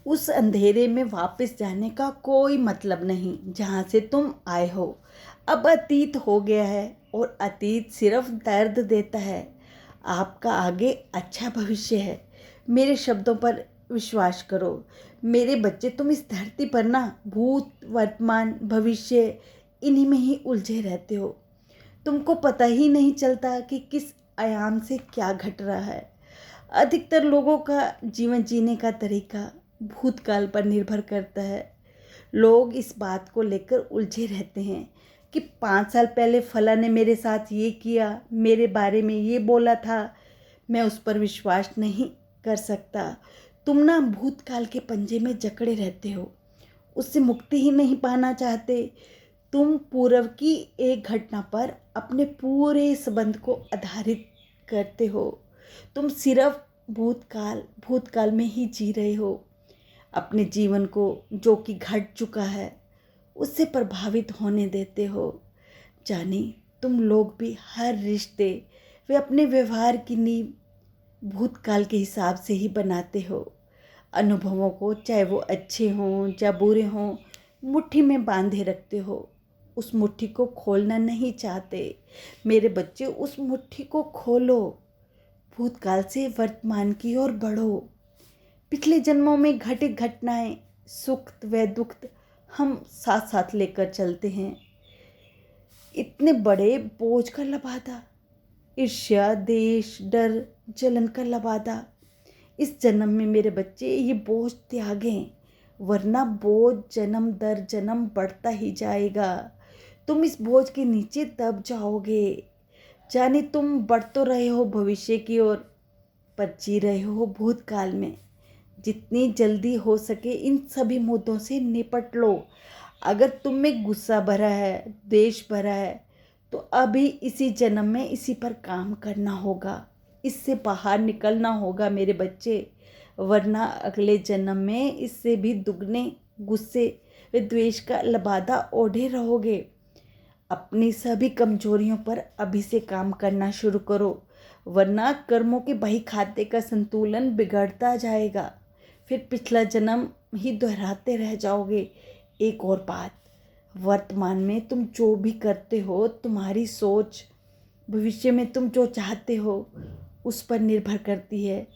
उस अंधेरे में वापस जाने का कोई मतलब नहीं जहाँ से तुम आए हो। अब अतीत हो गया है और अतीत सिर्फ दर्द देता है। आपका आगे अच्छा भविष्य है। मेरे शब्दों पर विश्वास करो मेरे बच्चे। तुम इस धरती पर ना भूत वर्तमान भविष्य इन्हीं में ही उलझे रहते हो। तुमको पता ही नहीं चलता कि किस आयाम से क्या घट रहा है। अधिकतर लोगों का जीवन जीने का तरीका भूतकाल पर निर्भर करता है। लोग इस बात को लेकर उलझे रहते हैं कि 5 साल पहले फला ने मेरे साथ ये किया, मेरे बारे में ये बोला था। मैं उस पर विश्वास नहीं कर सकता। तुम ना भूतकाल के पंजे में जकड़े रहते हो, उससे मुक्ति ही नहीं पाना चाहते। तुम पूर्व की एक घटना पर अपने पूरे संबंध को आधारित करते हो। तुम सिर्फ भूतकाल भूतकाल में ही जी रहे हो। अपने जीवन को जो कि घट चुका है उससे प्रभावित होने देते हो। जानी, तुम लोग भी हर रिश्ते वे अपने व्यवहार की नींव भूतकाल के हिसाब से ही बनाते हो। अनुभवों को, चाहे वो अच्छे हों या बुरे हों, मुट्ठी में बांधे रखते हो। उस मुट्ठी को खोलना नहीं चाहते। मेरे बच्चे, उस मुट्ठी को खोलो। भूतकाल से वर्तमान की ओर बढ़ो। पिछले जन्मों में घटित घटनाएं, सुख व दुख हम साथ साथ लेकर चलते हैं। इतने बड़े बोझ का लबादा, ईर्ष्या, देश, डर, जलन का लबादा, इस जन्म में मेरे बच्चे ये बोझ त्यागें, वरना बोझ जन्म दर जन्म बढ़ता ही जाएगा। तुम इस बोझ के नीचे दब जाओगे। जाने तुम बढ़ तो रहे हो भविष्य की ओर, पर जी रहे हो भूतकाल में। जितनी जल्दी हो सके इन सभी मुद्दों से निपट लो। अगर तुम में गुस्सा भरा है, द्वेष भरा है, तो अभी इसी जन्म में इसी पर काम करना होगा। इससे बाहर निकलना होगा मेरे बच्चे, वरना अगले जन्म में इससे भी दुगने गुस्से व द्वेष का लबादा ओढ़े रहोगे। अपनी सभी कमजोरियों पर अभी से काम करना शुरू करो, वरना कर्मों के बही खाते का संतुलन बिगड़ता जाएगा। फिर पिछला जन्म ही दोहराते रह जाओगे। एक और बात, वर्तमान में तुम जो भी करते हो, तुम्हारी सोच भविष्य में तुम जो चाहते हो उस पर निर्भर करती है।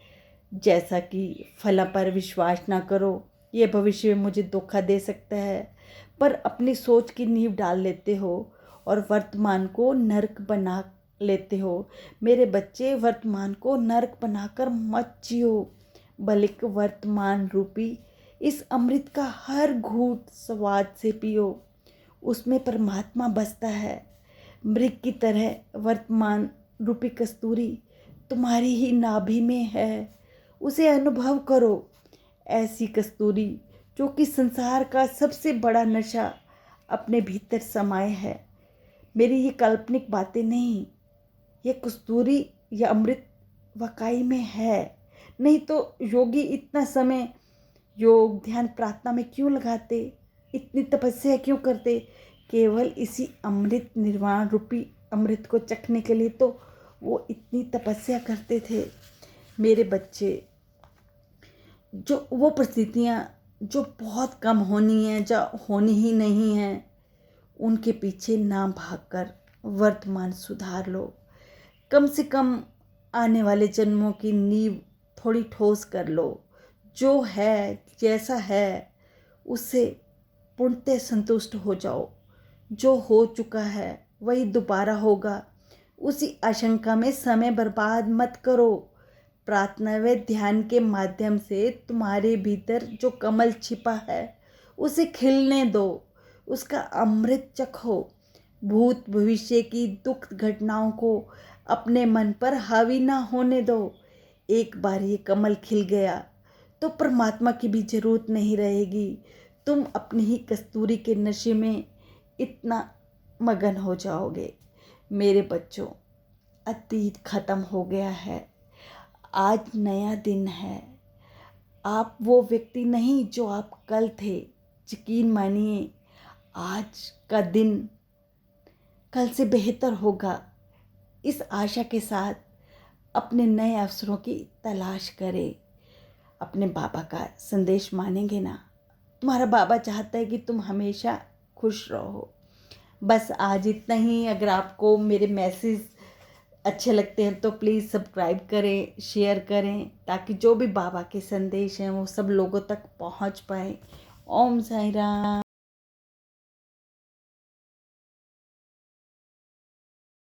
जैसा कि फला पर विश्वास ना करो, ये भविष्य में मुझे धोखा दे सकता है, पर अपनी सोच की नींव डाल लेते हो और वर्तमान को नरक बना लेते हो। मेरे बच्चे, वर्तमान को नरक बनाकर मत जियो, बल्कि वर्तमान रूपी इस अमृत का हर घूंट स्वाद से पियो। उसमें परमात्मा बसता है। मृग की तरह वर्तमान रूपी कस्तूरी तुम्हारी ही नाभि में है। उसे अनुभव करो। ऐसी कस्तूरी जो कि संसार का सबसे बड़ा नशा अपने भीतर समाये है। मेरी ये काल्पनिक बातें नहीं, ये कस्तूरी या अमृत वाकई में है। नहीं तो योगी इतना समय योग, ध्यान, प्रार्थना में क्यों लगाते, इतनी तपस्या क्यों करते? केवल इसी अमृत, निर्वाण रूपी अमृत को चखने के लिए तो वो इतनी तपस्या करते थे। मेरे बच्चे, जो वो परिस्थितियाँ जो बहुत कम होनी है, जो होनी ही नहीं है, उनके पीछे ना भागकर वर्तमान सुधार लो। कम से कम आने वाले जन्मों की नींव थोड़ी ठोस कर लो। जो है, जैसा है, उससे पूर्णतः संतुष्ट हो जाओ। जो हो चुका है वही दोबारा होगा। उसी आशंका में समय बर्बाद मत करो। प्रार्थना व ध्यान के माध्यम से तुम्हारे भीतर जो कमल छिपा है उसे खिलने दो, उसका अमृत चखो। भूत भविष्य की दुख घटनाओं को अपने मन पर हावी ना होने दो। एक बार ये कमल खिल गया तो परमात्मा की भी जरूरत नहीं रहेगी। तुम अपनी ही कस्तूरी के नशे में इतना मगन हो जाओगे। मेरे बच्चों, अतीत खत्म हो गया है, आज नया दिन है। आप वो व्यक्ति नहीं जो आप कल थे। यकीन मानिए, आज का दिन कल से बेहतर होगा। इस आशा के साथ अपने नए अवसरों की तलाश करें। अपने बाबा का संदेश मानेंगे ना। तुम्हारा बाबा चाहता है कि तुम हमेशा खुश रहो। बस आज इतना ही। अगर आपको मेरे मैसेज अच्छे लगते हैं तो प्लीज़ सब्सक्राइब करें, शेयर करें, ताकि जो भी बाबा के संदेश हैं वो सब लोगों तक पहुंच पाए। ओम साई राम।